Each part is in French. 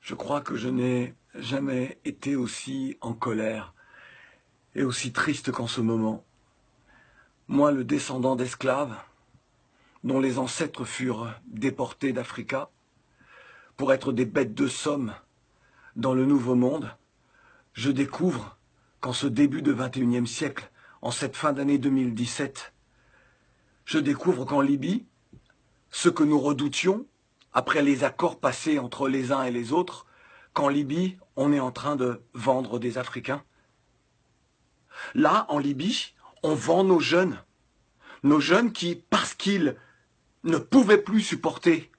Je crois que je n'ai jamais été aussi en colère et aussi triste qu'en ce moment. Moi, le descendant d'esclaves, dont les ancêtres furent déportés d'Africa pour être des bêtes de somme dans le Nouveau Monde, je découvre qu'en ce début de XXIe siècle, en cette fin d'année 2017, je découvre qu'en Libye, ce que nous redoutions, après les accords passés entre les uns et les autres, qu'en Libye, on est en train de vendre des Africains. Là, en Libye, on vend nos jeunes qui, parce qu'ils ne pouvaient plus supporter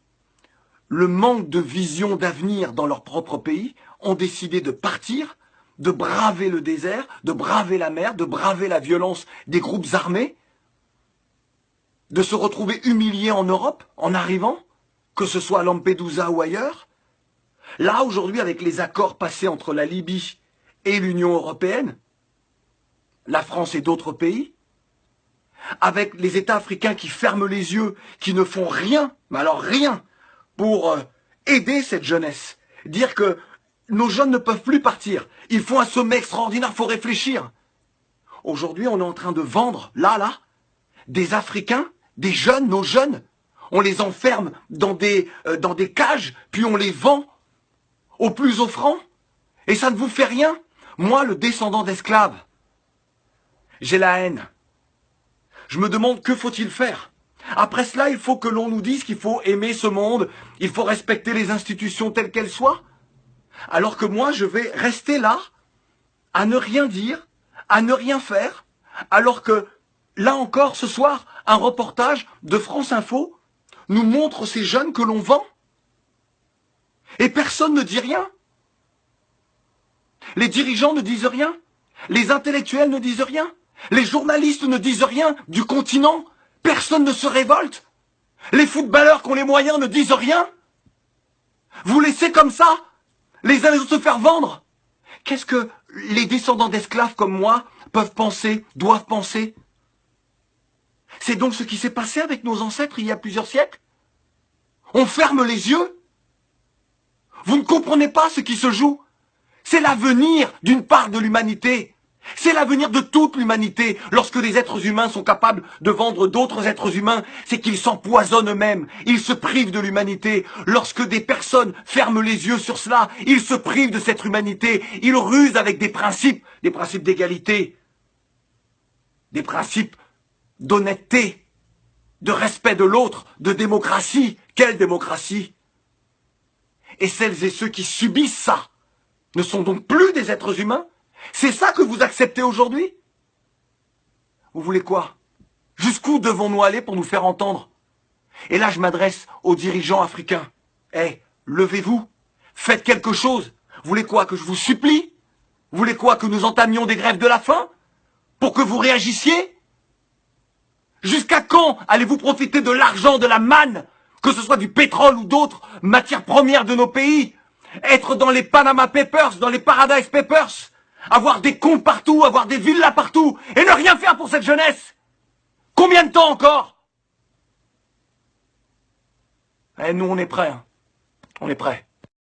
le manque de vision d'avenir dans leur propre pays, ont décidé de partir, de braver le désert, de braver la mer, de braver la violence des groupes armés, de se retrouver humiliés en Europe en arrivant, que ce soit à Lampedusa ou ailleurs. Là, aujourd'hui, avec les accords passés entre la Libye et l'Union européenne, la France et d'autres pays, avec les États africains qui ferment les yeux, qui ne font rien, mais alors rien, pour aider cette jeunesse. Dire que nos jeunes ne peuvent plus partir. Ils font un sommet extraordinaire, il faut réfléchir. Aujourd'hui, on est en train de vendre, là, des Africains, des jeunes, nos jeunes. On les enferme dans des cages, puis on les vend au plus offrant. Et ça ne vous fait rien. Moi, le descendant d'esclaves, j'ai la haine. Je me demande que faut-il faire. Après cela, il faut que l'on nous dise qu'il faut aimer ce monde, il faut respecter les institutions telles qu'elles soient. Alors que moi, je vais rester là, à ne rien dire, à ne rien faire, alors que, là encore, ce soir, un reportage de France Info nous montre ces jeunes que l'on vend. Et personne ne dit rien. Les dirigeants ne disent rien. Les intellectuels ne disent rien. Les journalistes ne disent rien du continent. Personne ne se révolte. Les footballeurs qui ont les moyens ne disent rien. Vous laissez comme ça les uns les autres se faire vendre. Qu'est-ce que les descendants d'esclaves comme moi peuvent penser, doivent penser? C'est donc ce qui s'est passé avec nos ancêtres il y a plusieurs siècles. On ferme les yeux. Vous ne comprenez pas ce qui se joue. C'est l'avenir d'une part de l'humanité. C'est l'avenir de toute l'humanité. Lorsque les êtres humains sont capables de vendre d'autres êtres humains, c'est qu'ils s'empoisonnent eux-mêmes. Ils se privent de l'humanité. Lorsque des personnes ferment les yeux sur cela, ils se privent de cette humanité. Ils rusent avec des principes d'égalité, des principes d'honnêteté, de respect de l'autre, de démocratie. Quelle démocratie? Et celles et ceux qui subissent ça ne sont donc plus des êtres humains? C'est ça que vous acceptez aujourd'hui? Vous voulez quoi? Jusqu'où devons-nous aller pour nous faire entendre? Et là, je m'adresse aux dirigeants africains. Levez-vous, faites quelque chose. Vous voulez quoi? Que je vous supplie? Vous voulez quoi? Que nous entamions des grèves de la faim? Pour que vous réagissiez? Jusqu'à quand allez-vous profiter de l'argent, de la manne, que ce soit du pétrole ou d'autres matières premières de nos pays? Être dans les Panama Papers, dans les Paradise Papers, avoir des comptes partout, avoir des villas partout, et ne rien faire pour cette jeunesse? Combien de temps encore? Nous, on est prêts. On est prêts.